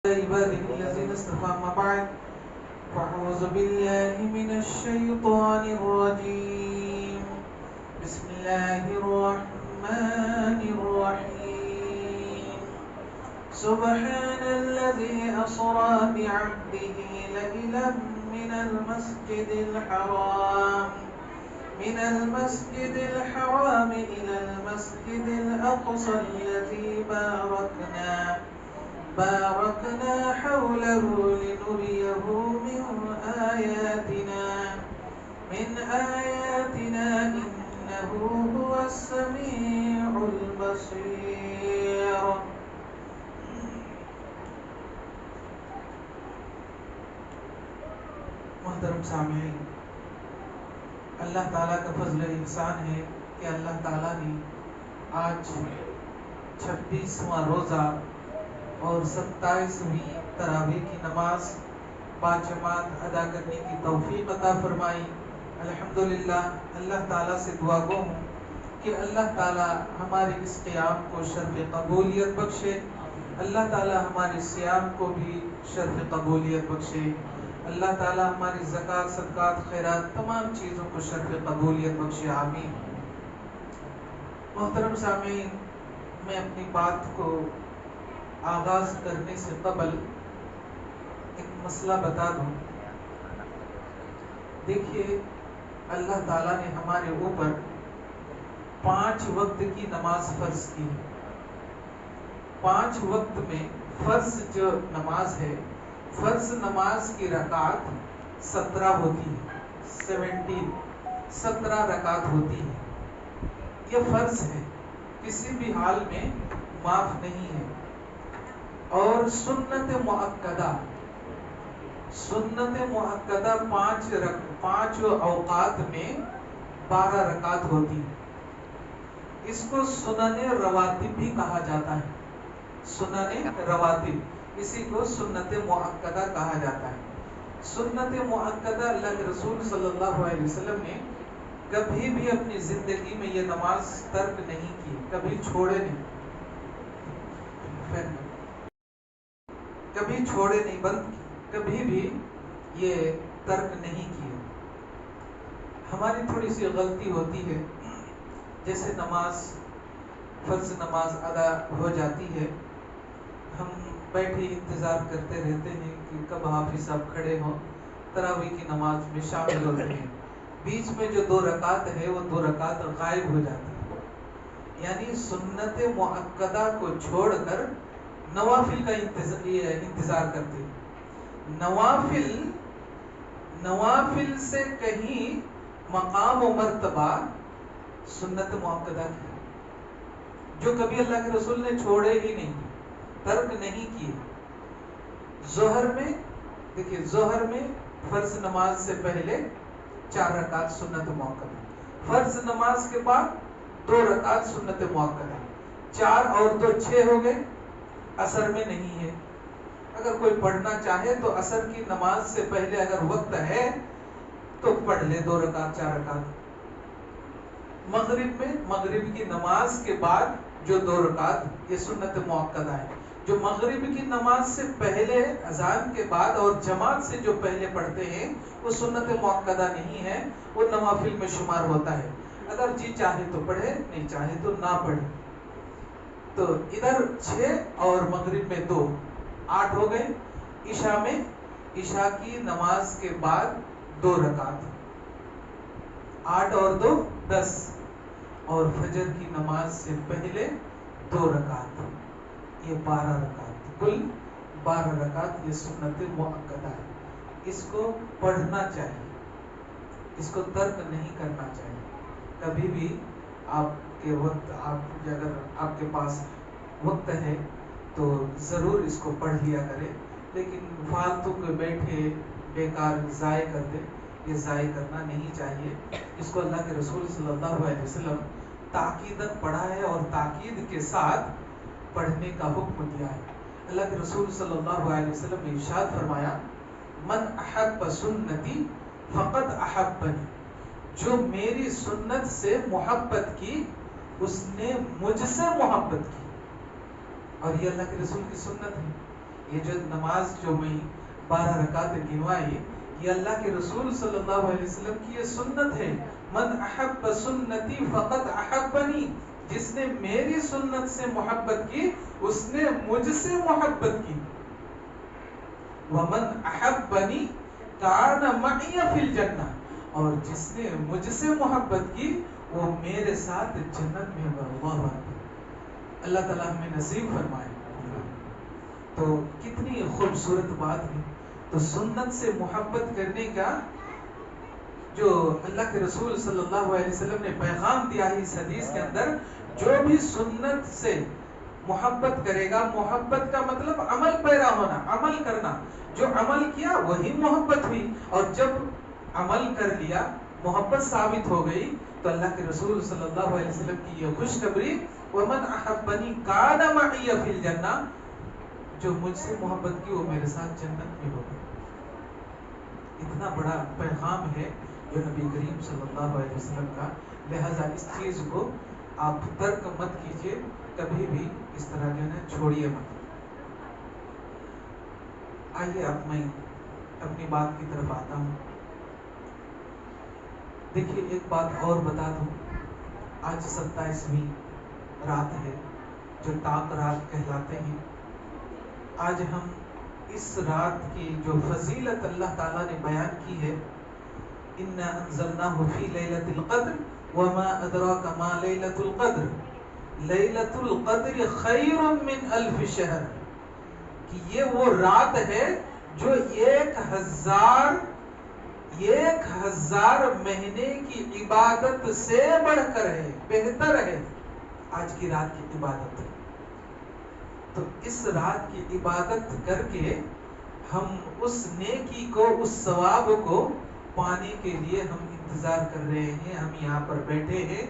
عباده الذين اصطفى ما بعد فأعوذ بالله من الشيطان الرجيم بسم الله الرحمن الرحيم سبحان الذي أسرى بعبده ليلا من المسجد الحرام إلى المسجد الأقصى الذي باركنا حوله لنريه من آياتنا إنه هو السميع البصير. محترم سامعین، اللہ تعالیٰ کا فضل احسان ہے کہ اللہ تعالیٰ نے آج 26واں روزہ اور 27ویں تراویح کی نماز باجماعت ادا کرنے کی توفیق عطا فرمائی. الحمدللہ اللہ تعالیٰ سے دعا گو ہوں کہ اللہ تعالیٰ ہمارے اس قیام کو شرف قبولیت بخشے، اللہ تعالیٰ ہمارے صیام کو بھی شرف قبولیت بخشے، اللہ تعالیٰ ہماری زکوٰۃ صدقات خیرات تمام چیزوں کو شرف قبولیت بخشے، آمین. محترم سامعین، میں اپنی بات کو آغاز کرنے سے قبل ایک مسئلہ بتا دوں. دیکھیے، اللہ تعالیٰ نے ہمارے اوپر 5 وقت کی نماز فرض کی. 5 وقت میں فرض جو نماز ہے، فرض نماز کی رکعت 17 ہوتی ہے، 17 رکعت ہوتی ہے. یہ فرض ہے، کسی بھی حال میں معاف نہیں ہے. اور سنت مؤکدہ 5 اوقات میں 12 رکعت ہوتی ہے. اس کو سنن رواتب بھی کہا جاتا ہے. سنن رواتب، اسی کو سنت مؤکدہ کہا جاتا ہے. سنت مؤکدہ اللہ کے رسول صلی اللہ علیہ وسلم نے کبھی بھی اپنی زندگی میں یہ نماز ترک نہیں کی، کبھی چھوڑے نہیں، بند کی، کبھی بھی یہ ترک نہیں کیا. ہماری تھوڑی سی غلطی ہوتی ہے، جیسے فرض نماز ادا ہو جاتی ہے، ہم بیٹھے انتظار کرتے رہتے ہیں کہ کب حافظ صاحب کھڑے ہوں، تراویح کی نماز میں شامل ہوتے ہیں. بیچ میں جو 2 رکعت ہے وہ 2 رکعت غائب ہو جاتی ہے. یعنی سنت مؤکدہ کو چھوڑ کر نوافل کا انتظار کرتے ہیں. نوافل سے کہیں مقام و مرتبہ سنت مؤکدہ کی، جو کبھی اللہ کے رسول نے چھوڑے ہی نہیں، ترک نہیں کیے. ظہر میں فرض نماز سے پہلے 4 رکعت سنت مؤکدہ، فرض نماز کے بعد 2 رکعت سنت مؤکدہ، 4 اور 2 6 ہو گئے. عصر میں نہیں ہے. اگر کوئی پڑھنا چاہے تو عصر کی نماز سے پہلے اگر وقت ہے تو پڑھ لے 2 رکعت 4 رکعت. مغرب کی نماز کے بعد جو 2 رکعت یہ سنت مؤکدہ ہے. جو مغرب کی نماز سے پہلے اذان کے بعد اور جماعت سے جو پہلے پڑھتے ہیں وہ سنت مؤکدہ نہیں ہے، وہ نوافل میں شمار ہوتا ہے. اگر جی چاہے تو پڑھے، نہیں چاہے تو نہ پڑھے. تو ادھر 6 اور مغرب میں 2، 8 ہو گئے. عشاء کی نماز کے بعد 2 رکعت، 8 اور 2 10، اور فجر کی نماز سے پہلے 2 رکعت، یہ 12 رکعت، کل 12 رکعت یہ سنت مؤکدہ ہے. اس کو پڑھنا چاہیے، اس کو ترک نہیں کرنا چاہیے. کبھی بھی آپ کے وقت اگر آپ کے پاس وقت ہے تو ضرور اس کو پڑھ لیا کرے، لیکن فالتو کے بیٹھے بیکار ضائع کر دے، یہ ضائع کرنا نہیں چاہیے. اس کو اللہ کے رسول صلی اللہ علیہ وسلم تاکیداً پڑھا ہے اور تاکید کے ساتھ پڑھنے کا حکم دیا ہے. اللہ کے رسول صلی اللہ علیہ وسلم نے ارشاد فرمایا، من احب سنتی فقد احبنی، جو میری سنت سے محبت کی اس نے مجھ سے محبت کی. اور یہ اللہ کے رسول کی سنت ہے. یہ جو نماز جو میں 12 رکعت گنوائی، یہ اللہ کے رسول صلی اللہ علیہ وسلم کی یہ سنت ہے. من احب سنتی فقط احبنی، جس نے میری سنت سے محبت کی اس نے مجھ سے محبت کی. ومن احبنی کان معی فی الجنہ، اور جس نے مجھ سے محبت کی وہ میرے ساتھ جنت میں ہوگا. اللہ تعالیٰ ہمیں نصیب فرمائے. تو کتنی خوبصورت بات ہے. تو سنت سے محبت کرنے کا جو اللہ کے رسول صلی اللہ علیہ وسلم نے پیغام دیا ہے اس حدیث کے اندر، جو بھی سنت سے محبت کرے گا، محبت کا مطلب عمل پیرا ہونا، عمل کرنا. جو عمل کیا وہی محبت ہوئی، اور جب عمل کر لیا محبت ثابت ہو گئی. تو اللہ کے رسول صلی اللہ علیہ وسلم کی یہ خوشخبری، ومن احبنی کان معی فی الجنہ، جو مجھ سے محبت کی وہ میرے ساتھ جنت میں ہوگا. اتنا بڑا پیغام ہے جو نبی کریم صلی اللہ علیہ وسلم کا. لہذا اس چیز کو آپ ترک مت کیجیے، کبھی بھی اس طرح جو ہے چھوڑیے مت. آئیے اب میں اپنی بات کی طرف آتا ہوں. دیکھیے ایک بات اور بتا دوں، آج 27ویں رات ہے جو طاق رات کہلاتے ہیں. آج ہم اس رات کی جو فضیلت اللہ تعالیٰ نے بیان کی ہے، اِنَّا أَنزَلْنَاهُ فِي لَيْلَةِ الْقَدْرِ وَمَا أَدْرَاكَ مَا لَيْلَةُ الْقَدْرِ لَيْلَةُ الْقَدْرِ خَيْرٌ مِّنْ أَلْفِ شَهْرٍ، کہ یہ وہ رات ہے جو 1000 مہینے کی عبادت سے بڑھ کر ہے، بہتر ہے آج کی رات کی عبادت. تو اس رات کی عبادت کر کے ہم اس نیکی کو، اس ثواب کو پانے کے لیے ہم انتظار کر رہے ہیں. ہم یہاں پر بیٹھے ہیں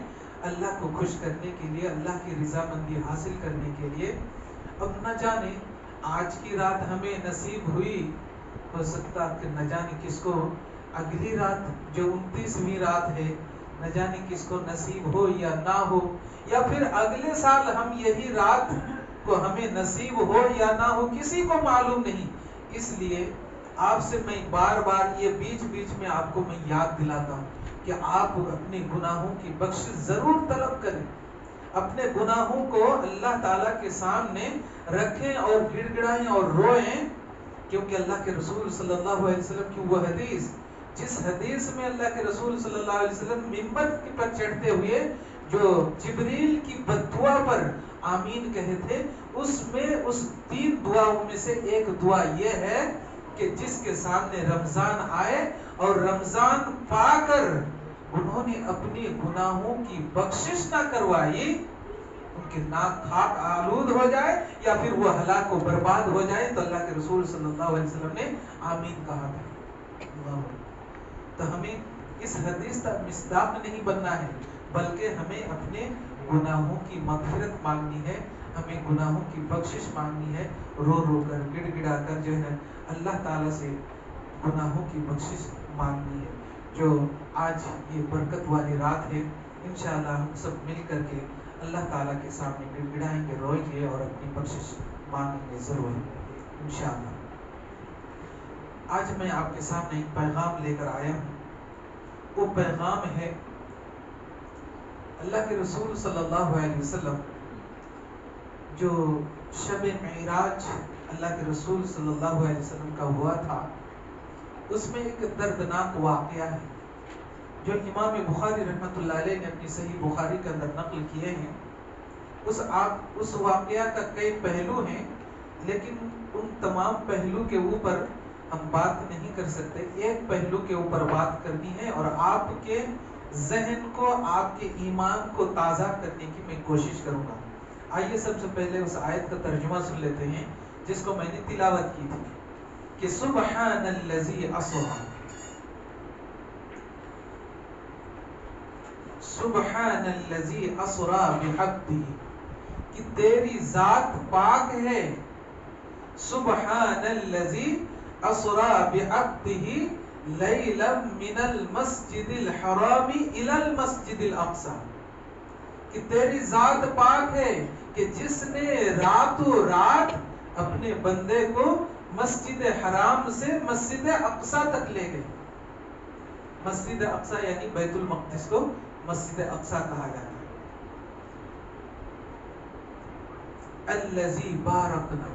اللہ کو خوش کرنے کے لیے، اللہ کی رضامندی حاصل کرنے کے لیے. اب نہ جانے آج کی رات ہمیں نصیب ہوئی، ہو سکتا کہ نہ جانے کس کو اگلی رات جو 29ویں رات ہے نہ جانے کس کو نصیب ہو یا نہ ہو، یا پھر اگلے سال ہم یہی رات کو ہمیں نصیب ہو یا نہ ہو، کسی کو معلوم نہیں. اس لیے آپ سے میں بار بار یہ بیچ بیچ میں آپ کو میں یاد دلاتا ہوں کہ آپ اپنے گناہوں کی بخشش ضرور طلب کریں. اپنے گناہوں کو اللہ تعالیٰ کے سامنے رکھیں اور گڑ گڑائیں اور روئیں، کیونکہ اللہ کے رسول صلی اللہ علیہ وسلم کی وہ حدیث، جس حدیث میں اللہ کے رسول صلی اللہ علیہ وسلم منبر پر چڑھتے ہوئے جو جبریل کی بددعا پر آمین کہے تھے، اس میں اس 3 دعاؤں میں سے ایک دعا یہ ہے کہ جس کے سامنے رمضان آئے اور رمضان پا کر انہوں نے اپنی گناہوں کی بخشش نہ کروائی، ان کے ناک خاک آلود ہو جائے یا پھر وہ ہلاک و برباد ہو جائے. تو اللہ کے رسول صلی اللہ علیہ وسلم نے آمین کہا تھا. تو ہمیں اس حدیث کا مصداق نہیں بننا ہے، بلکہ ہمیں اپنے گناہوں کی مغفرت مانگنی ہے، ہمیں گناہوں کی بخشش مانگنی ہے، رو رو کر گڑ گڑا کر جو ہے اللہ تعالیٰ سے گناہوں کی بخشش مانگنی ہے. جو آج یہ برکت والی رات ہے، انشاءاللہ ہم سب مل کر کے اللہ تعالیٰ کے سامنے گڑ گڑائیں گے، روئیں گے اور اپنی بخشش مانگیں گے ضرور انشاءاللہ. آج میں آپ کے سامنے ایک پیغام لے کر آیا ہوں. وہ پیغام ہے اللہ کے رسول صلی اللہ علیہ وسلم جو شب معراج اللہ کے رسول صلی اللہ علیہ وسلم کا ہوا تھا، اس میں ایک دردناک واقعہ ہے جو امام بخاری رحمۃ اللہ علیہ نے اپنی صحیح بخاری کے اندر نقل کیے ہیں. اس واقعہ کا کئی پہلو ہیں، لیکن ان تمام پہلو کے اوپر ہم بات نہیں کر سکتے. ایک پہلو کے اوپر بات کرنی ہے اور آپ کے ذہن کو، آپ کے ایمان کو تازہ کرنے کی میں کوشش کروں گا. آئیے سب سے پہلے اس آیت کا ترجمہ سن لیتے ہیں جس کو میں نے تلاوت کی تھی کہ سبحان الذی اسری، سبحان الذی اسری بعبدہ، کہ تیری ذات پاک ہے. سبحان الذی اسری بعبدہ لیلا من المسجد الحرام الی المسجد الاقصی، کہ تیری ذات پاک ہے کہ جس نے راتوں رات اپنے بندے کو مسجد حرام سے مسجد اقصی تک لے گئے. مسجد اقصی یعنی بیت المقدس کو مسجد اقصی کہا جاتا ہے. الذی بارکنا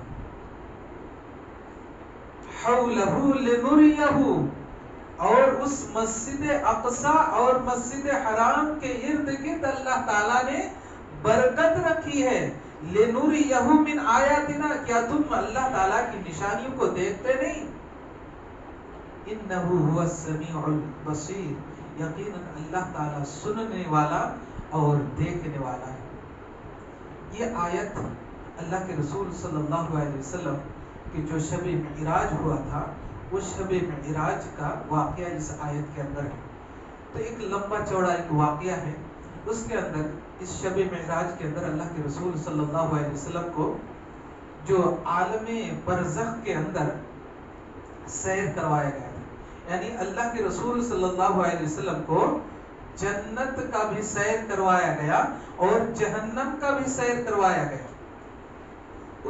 حولہ لنریہ، اور اس مسجد اقصی اور مسجد حرام کے ارد گرد اللہ تعالیٰ نے برکت رکھی ہے. لنریہ من آیاتنا، کیا تم اللہ تعالیٰ کی نشانیوں کو دیکھتے نہیں؟ انہ هو السمیع البصیر، یقیناً اللہ تعالیٰ سننے والا اور دیکھنے والا ہے. یہ آیت اللہ کے رسول صلی اللہ علیہ وسلم کہ جو شب معراج ہوا تھا، اس شب معراج کا واقعہ اس آیت کے اندر ہے. تو ایک لمبا چوڑا ایک واقعہ ہے. اس کے اندر اس شب معراج کے اندر اللہ کے رسول صلی اللہ علیہ وسلم کو جو عالم برزخ کے اندر سیر کروایا گیا تھا، یعنی اللہ کے رسول صلی اللہ علیہ وسلم کو جنت کا بھی سیر کروایا گیا اور جہنم کا بھی سیر کروایا گیا.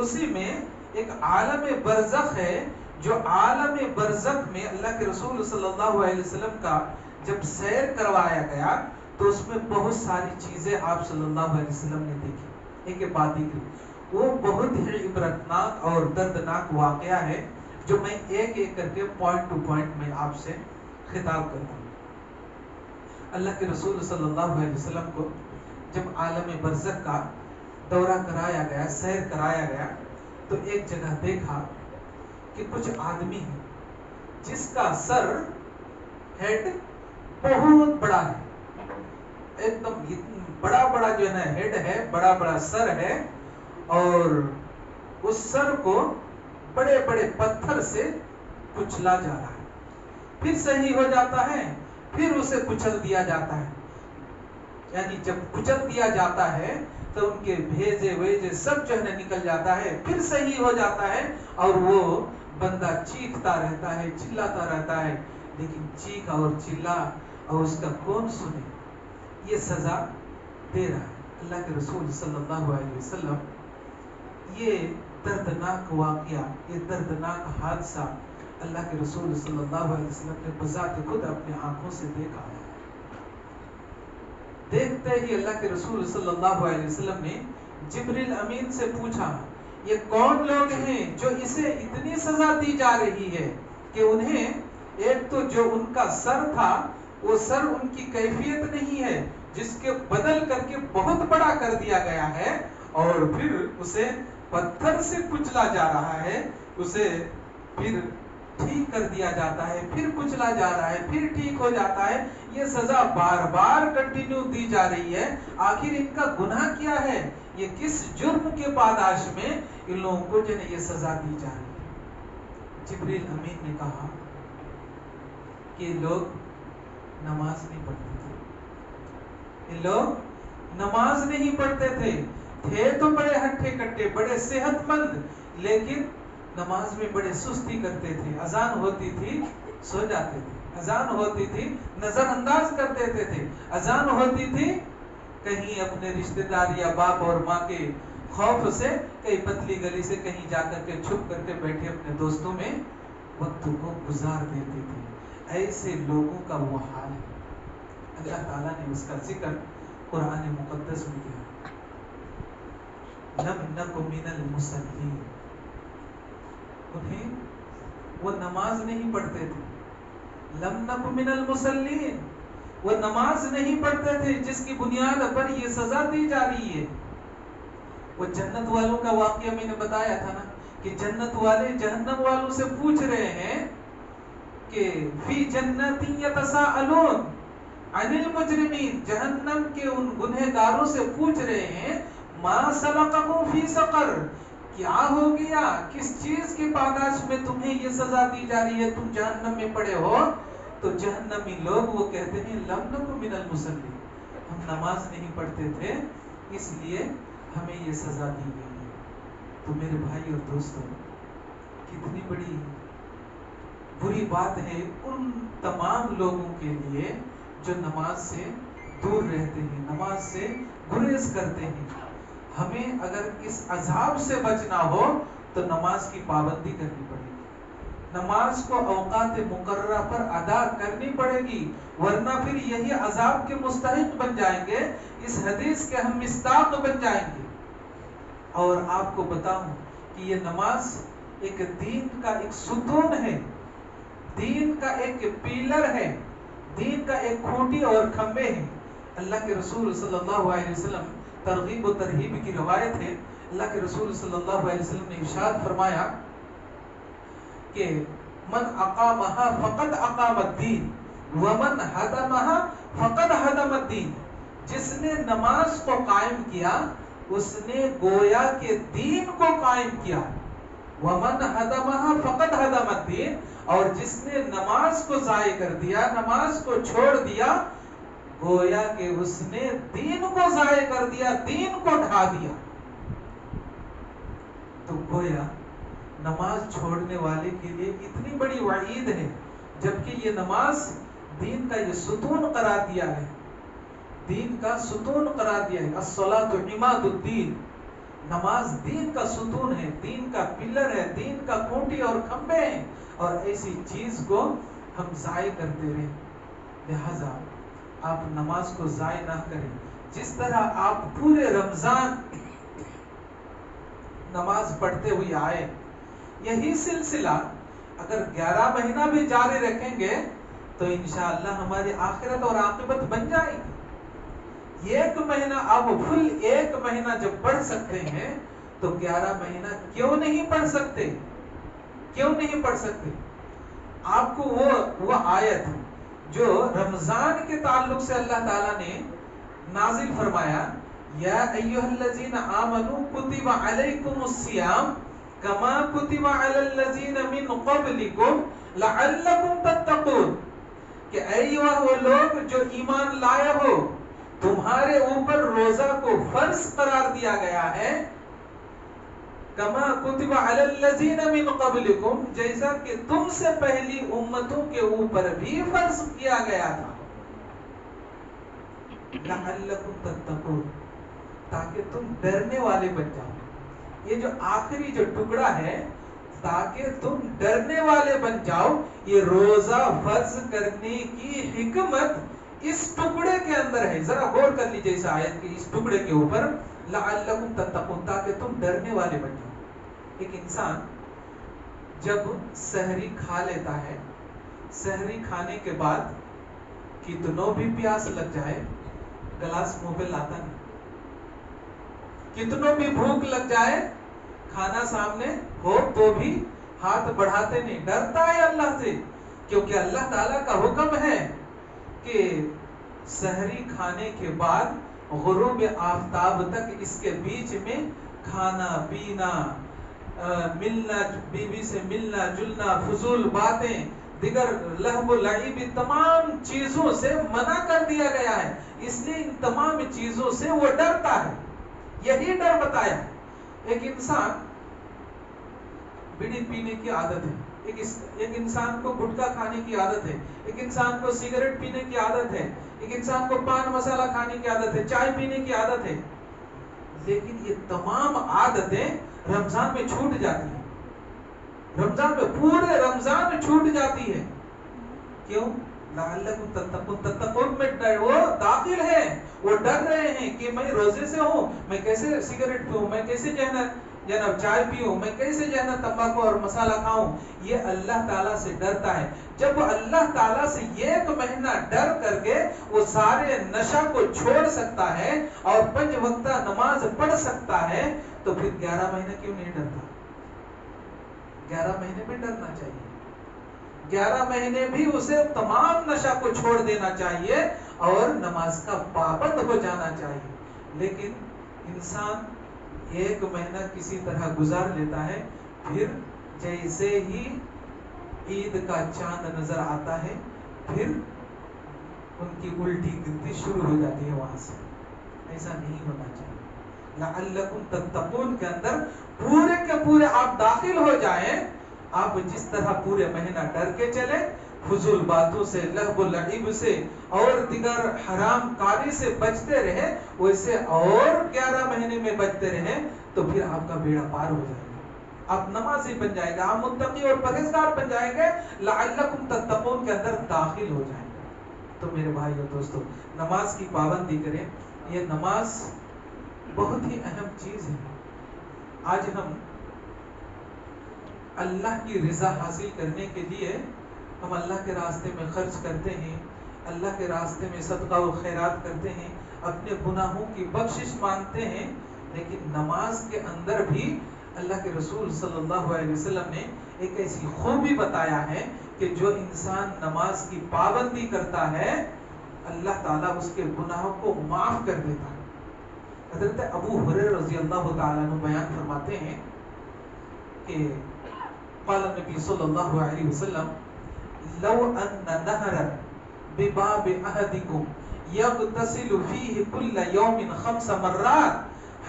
اسی میں ایک عالم برزخ ہے، جو عالم برزخ میں اللہ کے رسول صلی اللہ علیہ وسلم کا جب سیر کروایا گیا تو اس میں بہت ساری چیزیں آپ صلی اللہ علیہ وسلم نے دیکھی. ایک بات دیکھی، وہ بہت ہی عبرتناک اور دردناک واقعہ ہے جو میں ایک ایک کر کے پوائنٹ ٹو پوائنٹ میں آپ سے خطاب کرتا ہوں. اللہ کے رسول صلی اللہ علیہ وسلم کو جب عالم برزخ کا دورہ کرایا گیا، سیر کرایا گیا، تو ایک جگہ دیکھا کہ کچھ آدمی ہیں جس کا سر ہیڈ بہت بڑا ہے، ایک دم بڑا بڑا جو ہے ہیڈ ہے، بڑا بڑا سر ہے، اور اس سر کو بڑے بڑے پتھر سے کچلا جا رہا ہے. پھر صحیح ہو جاتا ہے، پھر اسے کچل دیا جاتا ہے. یعنی جب کچل دیا جاتا ہے تو ان کے بھیجے ویجے سب جو ہے نکل جاتا ہے، پھر صحیح ہو جاتا ہے، اور وہ بندہ چیختا رہتا ہے، چلاتا رہتا ہے. لیکن چیخ اور چلا اور اس کا کون سنے؟ یہ سزا دے رہا ہے اللہ کے رسول صلی اللہ علیہ وسلم. یہ دردناک واقعہ، یہ دردناک حادثہ اللہ کے رسول صلی اللہ علیہ وسلم نے بذات خود اپنے آنکھوں سے دیکھا ہے. دیکھتے ہی اللہ کے رسول صلی اللہ علیہ وسلم نے جبریل امین سے پوچھا، یہ کون لوگ ہیں جو اسے اتنی سزا دی جا رہی ہے کہ انہیں ایک تو جو ان کا سر تھا وہ سر ان کی کیفیت نہیں ہے، جس کے بدل کر کے بہت بڑا کر دیا گیا ہے، اور پھر اسے پتھر سے کچلا جا رہا ہے، اسے پھر ٹھیک کر دیا جاتا ہے، پھر کچلا جا رہا ہے، پھر ٹھیک ہو جاتا ہے. یہ سزا بار بار کنٹینیو دی جا رہی ہے. آخر ان کا گناہ کیا ہے؟ یہ کس جرم کے پاداش میں ان لوگوں کو جو ہے یہ سزا دی جا رہی ہے؟ جبریل امین نے کہا کہ لوگ نماز نہیں پڑھتے تھے، یہ لوگ نماز نہیں پڑھتے تھے تو بڑے ہٹھے کٹے، بڑے صحت مند، لیکن نماز میں بڑے سستی کرتے تھے. اذان ہوتی تھی سو جاتے تھے، اذان ہوتی تھی نظر انداز کر دیتے تھے، اذان ہوتی تھی کہیں اپنے رشتہ دار یا باپ اور ماں کے خوف سے کہیں پتلی گلی سے کہیں جا کر کے چھپ کر کے بیٹھے اپنے دوستوں میں وقت کو گزار دیتے تھے. ایسے لوگوں کا وہ حال ہے. اللہ تعالیٰ نے اس کا ذکر قرآن مقدس میں کیا، لم نک من المصلین. انہیں وہ نماز نہیں پڑھتے تھے. لم نک من المصلین، وہ نماز نہیں پڑھتے تھے جس کی بنیاد پر یہ سزا دی جا رہی ہے. وہ جنت والوں کا واقعہ میں نے بتایا تھا نا کہ جنت والے جہنم والوں سے پوچھ رہے ہیں کہ فی جنت یتساءلون عن المجرمین، جہنم کے ان گنہگاروں سے پوچھ رہے ہیں ما سبقکم فی سقر، کیا ہو گیا، کس چیز کے پاداش میں تمہیں یہ سزا دی جا رہی ہے، تم جہنم میں پڑے ہو؟ تو جہنمی لوگ وہ کہتے ہیں لم نک من المصلین، ہم نماز نہیں پڑھتے تھے اس لیے ہمیں یہ سزا دی گئی ہے. تو میرے بھائی اور دوستوں، کتنی بڑی بری بات ہے ان تمام لوگوں کے لیے جو نماز سے دور رہتے ہیں، نماز سے گریز کرتے ہیں. ہمیں اگر اس عذاب سے بچنا ہو تو نماز کی پابندی کرنی پڑے گی، نماز کو اوقات مقررہ پر ادا کرنی پڑے گی، ورنہ پھر یہی عذاب کے مستحق بن جائیں گے، اس حدیث کے ہم مصداق بن جائیں گے۔ اور آپ کو بتاؤں کہ یہ نماز ایک دین کا ایک ستون ہے، دین کا ایک پیلر ہے، دین کا ایک کھوٹی اور کھمبے ہیں۔ اللہ کے رسول صلی اللہ علیہ وسلم، ترغیب و ترہیب کی روایت ہے، اللہ کے رسول صلی اللہ علیہ وسلم نے ارشاد فرمایا کہ من اقامہا فقد اقام الدین ومن ہدمہا فقد ہدم الدین، جس نے نماز کو قائم کیا اس نے گویا کہ دین کو قائم کیا، ومن ہدمہا فقد ہدم الدین، اور جس نے نماز کو ضائع کر دیا، نماز کو چھوڑ دیا، گویا کہ اس نے دین کو ضائع کر دیا، دین کو ڈھا دیا۔ تو گویا نماز چھوڑنے والے کے لیے اتنی بڑی وعید ہے، جبکہ یہ نماز دین کا یہ ستون قرار دیا ہے، دین کا ستون قرار دیا ہے۔ الصلاۃ عماد الدین، نماز دین کا ستون ہے، دین کا پلر ہے، دین کا کھوٹی اور کھمبے ہیں، اور ایسی چیز کو ہم ضائع کرتے رہے۔ لہذا آپ نماز کو ضائع نہ کریں۔ جس طرح آپ پورے رمضان نماز پڑھتے ہوئے آئے، یہی سلسلہ اگر 11 مہینہ بھی جاری رکھیں گے تو انشاءاللہ ہماری آخرت اور عاقبت بن جائے گی۔ ایک مہینہ، آپ فل ایک مہینہ جب پڑھ سکتے ہیں تو 11 مہینہ کیوں نہیں پڑھ سکتے؟ کیوں نہیں پڑھ سکتے؟ آپ کو وہ آیت جو رمضان کے تعلق سے اللہ تعالیٰ نے نازل فرمایا، یا ایھا الذین آمنوا کتب علیکم الصیام کما کتب علی الذین من قبلکم لعلکم تتقون، کہ اے وہ لوگ جو ایمان لائے ہو، تمہارے اوپر روزہ کو فرض قرار دیا گیا ہے، کما کتب علی الذین من قبلکم، جیسا کہ تم سے پہلی امتوں کے اوپر بھی فرض کیا گیا تھا، لعلکم تتقون، تاکہ تم ڈرنے والے بن جاؤ۔ یہ جو آخری جو ٹکڑا ہے، تاکہ تم ڈرنے والے بن جاؤ، یہ روزہ فرض کرنے کی حکمت اس ٹکڑے کے اندر ہے۔ ذرا غور کر لیجئے اس آیت کے اس ٹکڑے کے اوپر، لعلکم تتقون، تاکہ تم ڈرنے والے بن جاؤ۔ ایک انسان جب سحری کھا لیتا ہے، سحری کھانے کے بعد کتنوں بھی پیاس لگ جائے گلاس منہ پہ لاتا نہیں، کتنوں بھی بھوک لگ جائے، کھانا سامنے ہو تو بھی ہاتھ بڑھاتے نہیں، ڈرتا ہے اللہ سے، کیونکہ اللہ تعالیٰ کا حکم ہے کہ سحری کھانے کے بعد غروب آفتاب تک اس کے بیچ میں کھانا پینا، ملنا، بیوی سے ملنا جلنا، فضول باتیں، دیگر لہو و لعب، تمام چیزوں سے منع کر دیا گیا ہے، اس لیے ان تمام چیزوں سے وہ ڈرتا ہے۔ یہی ڈر بتایا۔ ایک انسان بیڑی پینے کی عادت ہے، ایک انسان کو گٹکا کھانے کی عادت ہے، ایک انسان کو سگریٹ پینے کی عادت ہے، ایک انسان کو پان مسالہ کھانے کی عادت ہے، چائے پینے کی عادت ہے، لیکن یہ تمام عادتیں رمضان میں چھوٹ جاتی ہیں، رمضان میں پورے رمضان میں چھوٹ جاتی ہے۔ کیوں؟ لعلکم تتقون، تتقون میں وہ داخل ہے، وہ ڈر رہے ہیں کہ میں روزے سے ہوں، میں کیسے سگریٹ پیوں، میں کیسے جناب چائے پیوں، میں کیسے تمباکو اور مسالہ کھاؤں۔ یہ اللہ تعالیٰ سے ڈرتا ہے۔ جب اللہ تعالیٰ سے ایک مہینہ ڈر کر کے وہ سارے نشہ کو چھوڑ سکتا ہے اور 5 وقتہ نماز پڑھ سکتا ہے، تو پھر 11 مہینے کیوں نہیں ڈرتا؟ 11 مہینے میں ڈرنا چاہیے، 11 مہینے بھی اسے تمام نشہ کو چھوڑ دینا چاہیے اور نماز کا پابند ہو جانا چاہیے۔ لیکن انسان 1 مہینہ کسی طرح گزار لیتا ہے، پھر جیسے ہی عید کا چاند نظر آتا ہے، پھر ان کی الٹی گنتی شروع ہو جاتی ہے وہاں سے۔ ایسا نہیں ہونا چاہیے۔ لعلکم تتقون کے اندر پورے کے پورے آپ داخل ہو جائیں۔ آپ جس طرح پورے مہینہ ڈر کے چلے، فضول باتوں سے، لہو و لعب سے اور دیگر حرام کاری سے بچتے رہے، ویسے اور 11 مہینے میں بچتے رہے، تو پھر آپ کا بیڑا پار ہو جائے گا۔ آپ نمازی بن جائیں گے، آپ متقی اور پرہیزگار بن جائیں گے، لعلکم تتقون کے اندر داخل ہو جائیں گے۔ تو میرے بھائی اور دوستو، نماز کی پابندی کریں، یہ نماز بہت ہی اہم چیز ہے۔ آج ہم اللہ کی رضا حاصل کرنے کے لیے ہم اللہ کے راستے میں خرچ کرتے ہیں، اللہ کے راستے میں صدقہ و خیرات کرتے ہیں، اپنے گناہوں کی بخشش مانگتے ہیں، لیکن نماز کے اندر بھی اللہ کے رسول صلی اللہ علیہ وسلم نے ایک ایسی خوبی بتایا ہے کہ جو انسان نماز کی پابندی کرتا ہے اللہ تعالیٰ اس کے گناہوں کو معاف کر دیتا ہے۔ حضرت ابو ہریرہ رضی اللہ تعالیٰ عنہ بیان فرماتے ہیں کہ قال نبی صلی اللہ علیہ وسلم لو ان نہرا بباب احدکم یغتسل فیہ کل یوم 5 مرات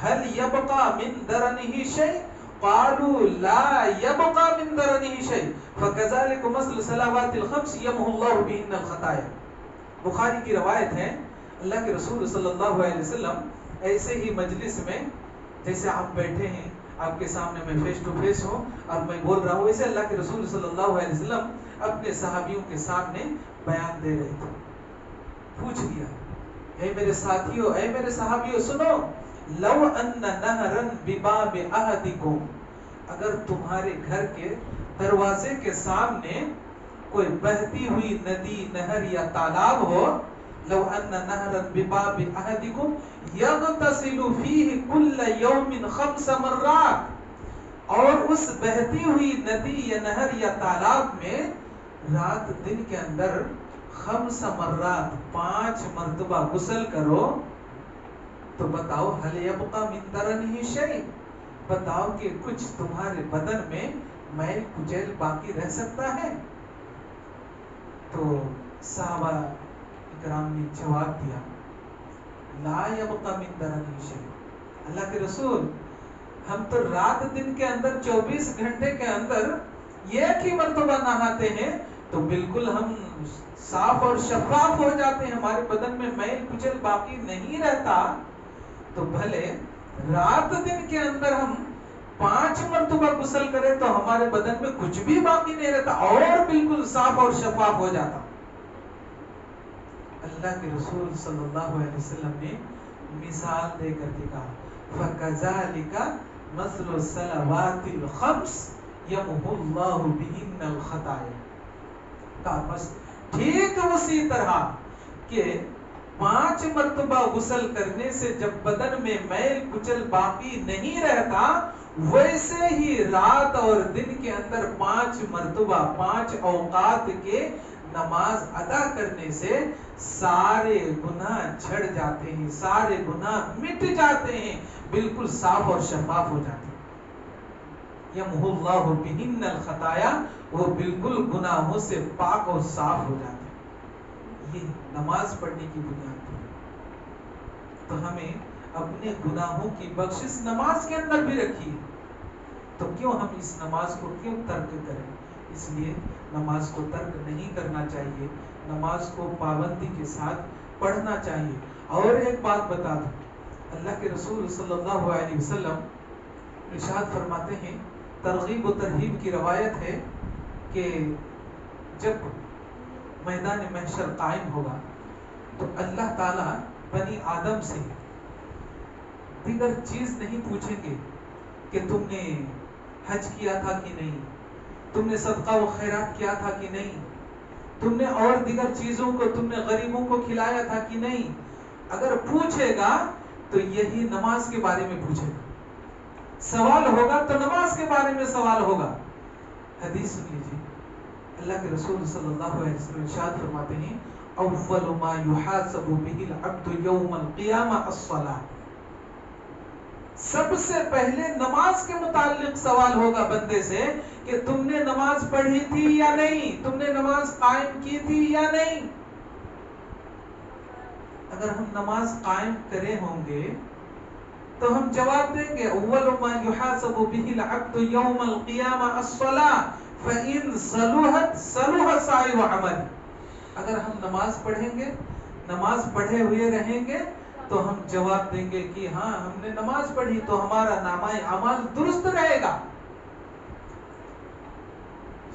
هل يبقى من درنه شيء؟ قالوا لا يبقى من درنه شيء فكذلك مثل الصلوات الخمس يمحو الله بهن الخطايا۔ بخاری کی روایت ہے، اللہ کے رسول صلی اللہ علیہ وسلم ایسے ہی مجلس میں جیسے آپ بیٹھے ہیں، آپ کے سامنے میں فیس ٹو فیس ہوں اور میں بول رہا ہوں، ویسے اللہ کے رسول صلی اللہ علیہ وسلم اپنے صحابیوں کے سامنے بیان دے رہے تھے۔ پوچھ لیا، اے میرے ساتھیوں، اے میرے صحابیوں، سنو، لو ان نہرن بباب احدکم، اگر تمہارے گھر کے دروازے کے سامنے کوئی بہتی ہوئی ندی، نہر یا تالاب ہو، لو ان نہرن بباب احدکم یغتسل فیہ کل یوم 5 مرات، اور اس بہتی ہوئی ندی یا نہر یا تالاب میں رات دن کے اندر 5 مرات 5 مرتبہ غسل کرو، تو بتاؤ هل يبقى من درنه شيء، بتاؤ کہ کچھ تمہارے بدن میں میل کچیل باقی رہ سکتا ہے؟ تو صحابہ اکرام نے جواب دیا، لا يبقى من درنه شيء، اللہ کے رسول ہم تو رات دن کے اندر 24 گھنٹے کے اندر ایک ہی مرتبہ نہاتے ہیں تو بالکل ہم صاف اور شفاف ہو جاتے ہیں، ہمارے بدن میں میل کچیل باقی نہیں رہتا، تو بھلے رات دن کے اندر ہم 5 مرتبہ غسل کریں تو ہمارے بدن میں کچھ بھی باقی نہیں رہتا اور بالکل صاف اور شفاف ہو جاتا۔ اللہ کے رسول صلی اللہ علیہ وسلم نے مثال دے کر کے کہا، فَكَذَلِكَ مَثْلُ الصَّلَوَاتِ الْخَمْسِ يَمْحُو اللَّهُ بِهِنَّ الْخَطَايَا، کہا بس ٹھیک اسی طرح کہ 5 مرتبہ غسل کرنے سے جب بدن میں میل کچل باقی نہیں رہتا، ویسے ہی رات اور دن کے اندر 5 مرتبہ 5 اوقات کے نماز ادا کرنے سے سارے گناہ جھڑ جاتے ہیں، سارے گناہ مٹ جاتے ہیں، بالکل صاف اور شفاف ہو جاتے ہیں۔ یمحو اللہ بہن الخطایا، وہ بالکل گناہوں سے پاک اور صاف ہو جاتے ہیں۔ یہ نماز پڑھنے کی بنیاد ہے۔ تو ہمیں اپنے گناہوں کی بخشش نماز کے اندر بھی رکھی ہے، تو کیوں ہم اس نماز کو کیوں ترک کریں؟ اس لیے نماز کو ترک نہیں کرنا چاہیے، نماز کو پابندی کے ساتھ پڑھنا چاہیے۔ اور ایک بات بتا دوں، اللہ کے رسول صلی اللہ علیہ وسلم ارشاد فرماتے ہیں، ترغیب و ترہیب کی روایت ہے کہ جب میدان محشر قائم ہوگا تو اللہ تعالیٰ بنی آدم سے دیگر چیز نہیں پوچھیں گے کہ تم نے حج کیا تھا کہ نہیں، تم نے صدقہ و خیرات کیا تھا کہ نہیں، تم نے اور دیگر چیزوں کو، تم نے غریبوں کو کھلایا تھا کہ نہیں۔ اگر پوچھے گا تو یہی نماز کے بارے میں پوچھے گا، سوال ہوگا تو نماز کے بارے میں سوال ہوگا۔ حدیث سن لیجیے، اللہ کے رسول صلی اللہ علیہ وسلم ارشاد فرماتے ہیں، اول ما یحاسب به العبد یوم القیامہ الصلاۃ، سب سے پہلے نماز کے متعلق سوال ہوگا بندے سے کہ تم نے نماز پڑھی تھی یا نہیں، تم نے نماز قائم کی تھی یا نہیں۔ اگر ہم نماز قائم کرے ہوں گے تو ہم جواب دیں گے، اول ما یحاسب به العبد یوم القیامہ الصلاۃ فَإِن صَلُحَتْ صَلُحَ سَائِرُ عَمَلِهِ۔ اگر ہم نماز پڑھیں گے، نماز پڑھے ہوئے رہیں گے تو ہم جواب دیں گے کہ ہاں ہم نے نماز پڑھی تو ہمارا نامہ اعمال درست رہے گا۔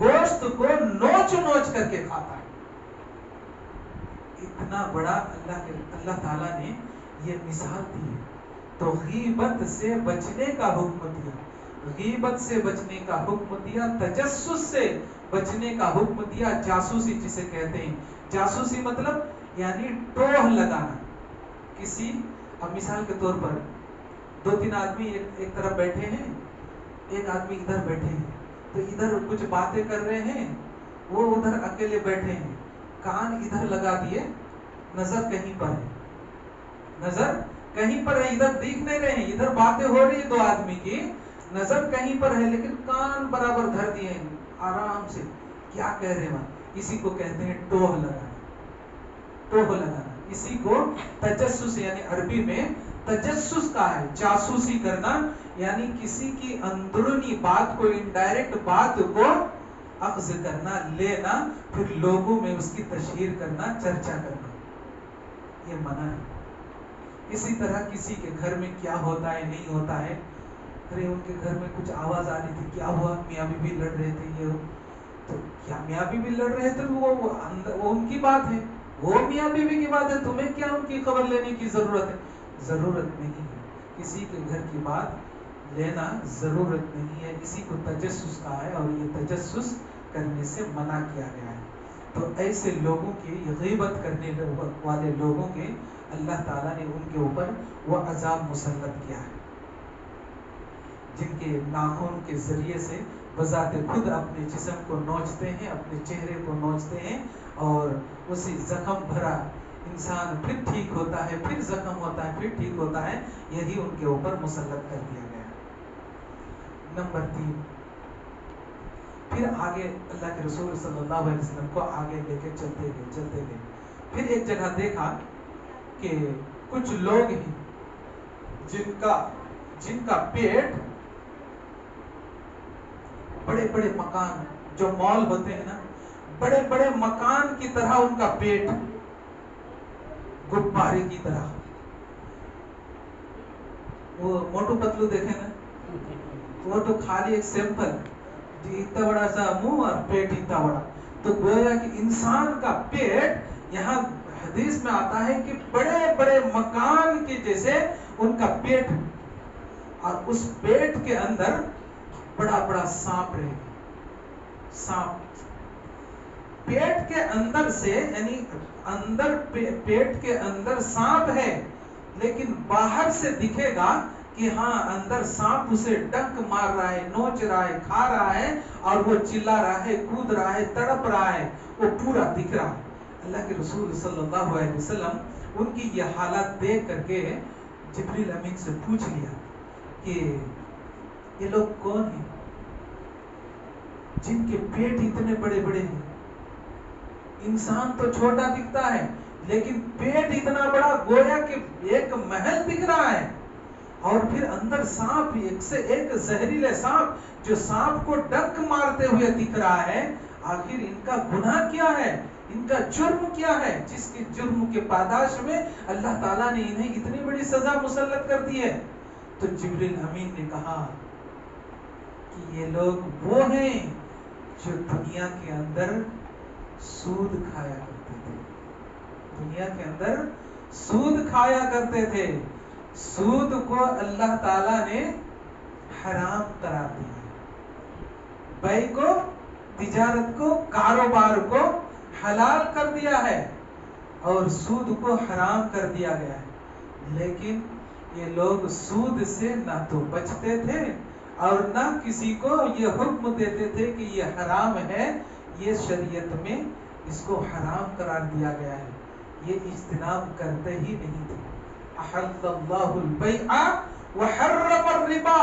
گوشت کو نوچ نوچ کر کے کھاتا ہے. اتنا بڑا اللہ تعالیٰ نے یہ مثال دی ہے. تو غیبت سے بچنے کا حکم دیا, غیبت سے بچنے کا حکم دیا, تجسس سے بچنے کا حکم دیا, جاسوسی جسے کہتے ہیں. جاسوسی مطلب یعنی ٹوہ لگانا کسی. اب مثال کے طور پر 2-3 آدمی ایک طرف بیٹھے ہیں, ایک آدمی ادھر بیٹھے ہیں, تو ادھر کچھ باتیں کر رہے ہیں, وہ ادھر اکیلے بیٹھے ہیں, کان ادھر لگا دیے, نظر کہیں پر ہے, نظر کہیں پر ہے, ادھر دیکھ نہیں رہے ہیں, ادھر باتیں ہو رہی ہے 2 آدمی کی, نظر کہیں پر ہے لیکن کان برابر دھر دیے ہیں آرام سے, کیا کہہ رہے ہیں, اسی کو کہتے ہیں ٹوہ لگانا. ٹوہ لگانا اسی کو تجسس, یعنی عربی میں تجسس کا ہے, جاسوسی کرنا, یعنی کسی کی اندرونی بات کو, انڈائریکٹ بات کو اخذ کرنا, لینا, پھر لوگوں میں اس کی تشہیر کرنا, چرچا کرنا, یہ منع ہے. اسی طرح کسی کے گھر میں کیا ہوتا ہے نہیں ہوتا ہے, ارے ان کے گھر میں کچھ آواز آ رہی تھی, کیا ہوا, میاں بیوی لڑ رہے تھے, یہ تو کیا میاں بیوی لڑ رہے تھے, وہ ان کی بات ہے, وہ میاں بیوی کی بات ہے, تمہیں کیا ان کی خبر لینے کی ضرورت ہے. ضرورت نہیں ہے, کسی کے گھر کی بات لینا ضرورت نہیں ہے. اسی کو تجسس کہا ہے, اور یہ تجسس کرنے سے منع کیا گیا ہے. تو ایسے لوگوں کی, غیبت کرنے والے لوگوں کے, اللہ تعالیٰ نے ان کے اوپر وہ عذاب مسلط کیا ہے, جن کے ناخن کے ذریعے سے بذات خود اپنے جسم کو نوچتے ہیں, اپنے چہرے کو نوچتے ہیں, اور اسی زخم بھرا انسان پھر ٹھیک ہوتا ہے, پھر زخم ہوتا ہے, پھر ٹھیک ہوتا ہے, یہی ان کے اوپر مسلط کر دیا گیا. نمبر 3, پھر آگے اللہ کے رسول صلی اللہ علیہ وسلم کو آگے لے کے چلتے گئے. پھر ایک جگہ دیکھا کہ کچھ لوگ ہیں جن کا پیٹ, بڑے بڑے مکان جو مال ہوتے ہیں نا, بڑے بڑے مکان کی طرح ان کا پیٹ, غبارے کی طرح. وہ موٹو پتلو دیکھیں نا, وہ تو خالی ایک سیمپل, اتنا بڑا سا منہ اور پیٹ اتنا بڑا. تو گویا کہ انسان کا پیٹ, یہاں حدیث میں آتا ہے کہ بڑے بڑے مکان کے جیسے ان کا پیٹ, اور اس پیٹ کے اندر بڑا بڑا سانپ رہے گا. سانپ پیٹ کے اندر سے, یعنی اندر پیٹ کے اندر سانپ ہے, لیکن باہر سے دکھے گا کہ ہاں اندر سانپ اسے ڈنک مار رہا ہے, نوچ رہا ہے, کھا رہا ہے, اور وہ چلا رہا ہے, کود رہا ہے, تڑپ رہا ہے, وہ پورا دکھ رہا ہے. اللہ کے رسول صلی اللہ علیہ وسلم ان کی یہ حالات دیکھ کر کے جبریل امین سے پوچھ لیا کہ یہ لوگ کون ہیں جن کے پیٹ اتنے بڑے بڑے ہیں. انسان تو چھوٹا دکھتا ہے, لیکن پیٹ اتنا بڑا, گویا کہ ایک محل دکھ رہا ہے, اور پھر اندر سانپ, ایک سے ایک زہریلے سانپ جو سانپ کو ڈنک مارتے ہوئے دکھ رہا ہے. آخر ان کا گناہ کیا ہے, ان کا جرم کیا ہے, جس کے جرم کے پاداش میں اللہ تعالیٰ نے انہیں اتنی بڑی سزا مسلط کر دی ہے. تو جبریل امین نے کہا کہ یہ لوگ وہ ہیں جو دنیا کے اندر سود کھایا کرتے تھے. دنیا کے اندر سود کھایا کرتے تھے. سود کو اللہ تعالیٰ نے حرام قرار دیا, بیع کو, تجارت کو, کاروبار کو حلال کر دیا ہے, اور سود کو حرام کر دیا گیا ہے. لیکن یہ لوگ سود سے نہ تو بچتے تھے, اور نہ کسی کو یہ حکم دیتے تھے کہ یہ حرام ہے, یہ شریعت میں اس کو حرام قرار دیا گیا ہے, یہ اجتناب کرتے ہی نہیں تھے. احل اللہ البیع وحرم الربا,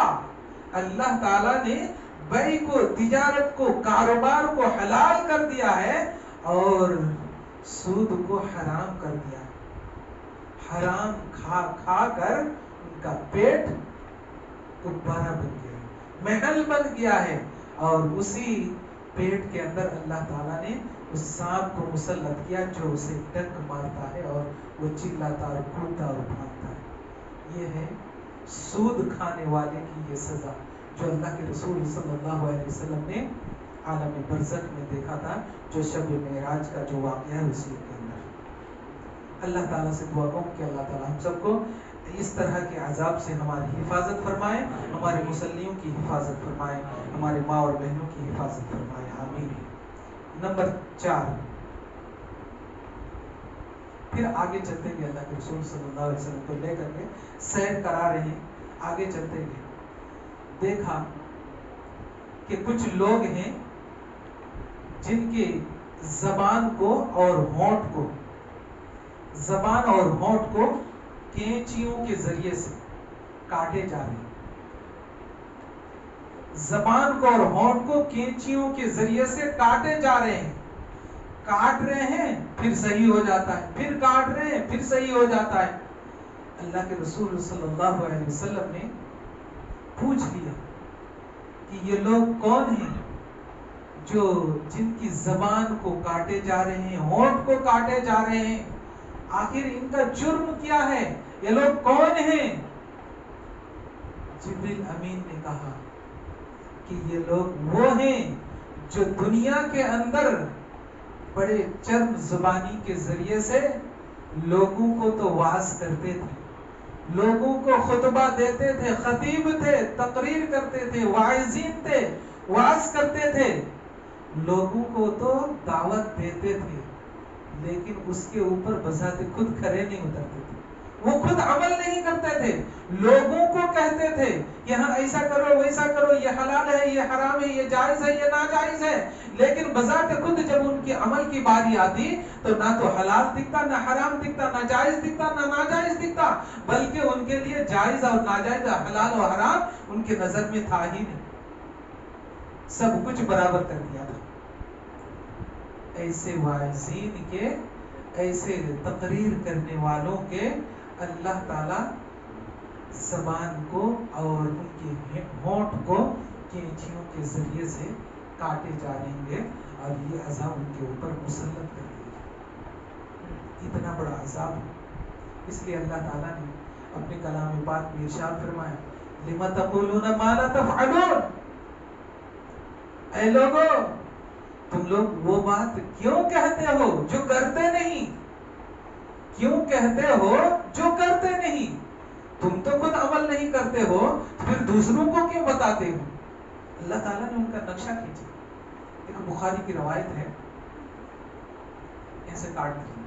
اللہ تعالیٰ نے بیع کو, تجارت کو, کاروبار کو حلال کر دیا ہے, اور سود کو حرام کر دیا. حرام کھا کر ان کا پیٹ غبارہ بن گیا, محل بن گیا ہے, اور اسی پیٹ کے اندر اللہ تعالیٰ نے اس سانپ کو مسلط کیا جو اسے ڈنک مارتا ہے, اور وہ چلاتا اور کودتا اور بھاگتا ہے. یہ ہے سود کھانے والے کی یہ سزا جو اللہ کے رسول صلی اللہ علیہ وسلم نے عالم برزخ میں دیکھا تھا، جو شب معراج کا جو واقعہ ہے اسی کے اندر۔ اللہ تعالیٰ سے دعا کروں کہ اللہ تعالیٰ ہم سب کو اس طرح کے عذاب سے ہماری حفاظت فرمائے، ہمارے مسلیوں کی حفاظت فرمائے، ہمارے ماں اور بہنوں کی حفاظت فرمائے، آمین۔ نمبر 4، پھر آگے چلتے گئے اللہ کے رسول صلی اللہ علیہ وسلم کو لے کر کے سیر کرا رہے ہیں، آگے چلتے گئے دیکھا کہ کچھ لوگ ہیں جن کے زبان کو اور ہونٹ کو کینچیوں کے ذریعے سے کاٹے جا رہے ہیں، زبان کو اور ہونٹ کو کینچیوں کے ذریعے سے کاٹے جا رہے ہیں، کاٹ رہے ہیں پھر صحیح ہو جاتا ہے، پھر کاٹ رہے ہیں پھر صحیح ہو جاتا ہے۔ اللہ کے رسول صلی اللہ علیہ وسلم نے پوچھ لیا کہ یہ لوگ کون ہیں جو جن کی زبان کو کاٹے جا رہے ہیں، ہونٹ کو کاٹے جا رہے ہیں، آخر ان کا جرم کیا ہے، یہ لوگ کون ہیں؟ جبریل امین نے کہا کہ یہ لوگ وہ ہیں جو دنیا کے اندر بڑے چرم زبانی کے ذریعے سے لوگوں کو تو واعظ کرتے تھے، لوگوں کو خطبہ دیتے تھے، خطیب تھے، تقریر کرتے تھے، واعظین تھے، واعظ کرتے تھے، لوگوں کو تو دعوت دیتے تھے، لیکن اس کے اوپر بذات خود کھڑے نہیں اترتے تھے، وہ خود عمل نہیں کرتے تھے، لوگوں کو کہتے تھے یہاں ایسا کرو ویسا کرو، یہ حلال ہے یہ حرام ہے، یہ جائز ہے یہ ناجائز ہے، لیکن بذات خود جب ان کی عمل کی باری آتی تو نہ تو حلال دکھتا، نہ حرام دکھتا، نہ جائز دکھتا، نہ ناجائز دکھتا، بلکہ ان کے لیے جائز اور ناجائز، حلال اور حرام ان کے نظر میں تھا ہی نہیں، سب کچھ برابر کر دیا تھا۔ ایسے واعظین کے، ایسے تقریر کرنے والوں کے اللہ تعالی زبان کو اور ان کے ہونٹ کو کینچیوں کے ذریعے سے کاٹے جا رہیں گے اور یہ عذاب ان کے اوپر مسلط کر دیا جائے۔ اتنا بڑا عذاب ہے، اس لیے اللہ تعالیٰ نے اپنے کلام پاک میں ارشاد فرمایا لِمَ تَقُولُونَ مَا لَا تَفْعَلُونَ، اے لوگو تم لوگ وہ بات کیوں کہتے ہو جو کرتے نہیں، کیوں کہتے ہو جو کرتے نہیں، تم تو خود عمل نہیں کرتے ہو پھر دوسروں کو کیوں بتاتے ہو؟ اللہ تعالیٰ نے ان کا نقشہ کھینچا۔ ایک بخاری کی روایت ہے، ایسے کاٹ دی